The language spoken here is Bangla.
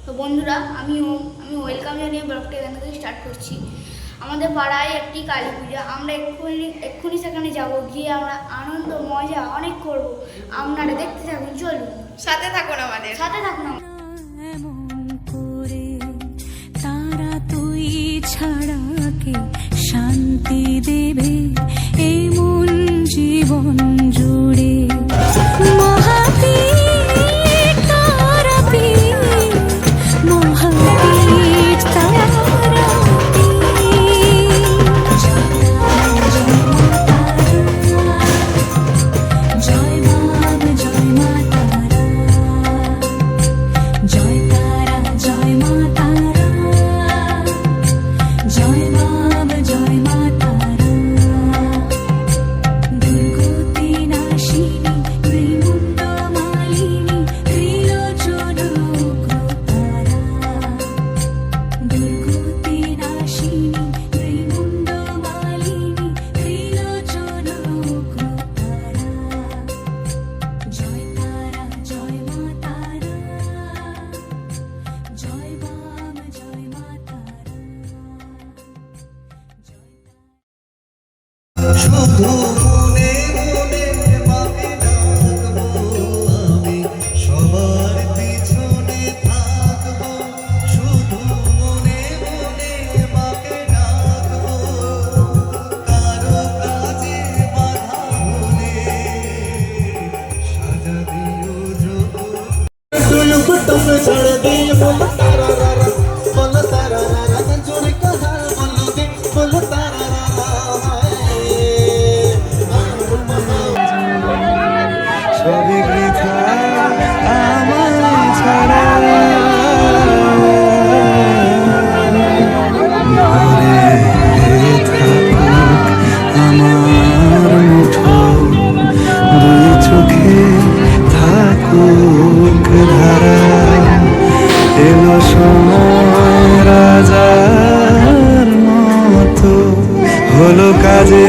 তো বন্ধুরা, আমি ওয়েলকাম জানিয়ে ব্লগটা এখান থেকে স্টার্ট করছি। আমাদের পাড়ায় একটি কালী পূজা, আমরা এক্ষুনি সেখানে যাব, গিয়ে আমরা আনন্দ মজা অনেক করব। আপনারা দেখতে থাকুন, চলুন সাথে থাকুন, আমাদের সাথে থাকুন। তারা তুই ছাড়া কে শান্তি দেবে এমন জীবন জুড়ে। মহাপীঠ তারাপীঠ, মহাপীঠ তারাপীঠ, জয় বাব জয় মা তারা, জয় তারা জয় মা তারা, জয় বাব জয় মা তারা। দুর্গতি নাশিনী ত্রিমুণ্ড মালিনী ত্রিলোচন উগ্রতারা, দুর্গতি নাশিনী ত্রিমুণ্ড মালিনী ত্রিলোচন উগ্রতারা, জয় তারা জয় মা তারা, জয় বাম জয় মা তারা। শুধু মনে মনে মাকে ডাকবো, আমি সবার পিছনে থাকবো। শুধু মনে মনে মাকে ডাকবো, কারো কাজে বাধা হলে সাজা দিও জগৎ। তুলু কুটুম ছড় দিয়ে বল তারা রারা, বল তারা রারা, জোরে কথা বল দে, বল তারা রারা। সবই বৃথা আমায় ছাড়া, ঘরে থাকুক আমার মুঠো, দুই চোখে থাকুক ধারা। এলো সময় রাজার মতো, হলো কাজে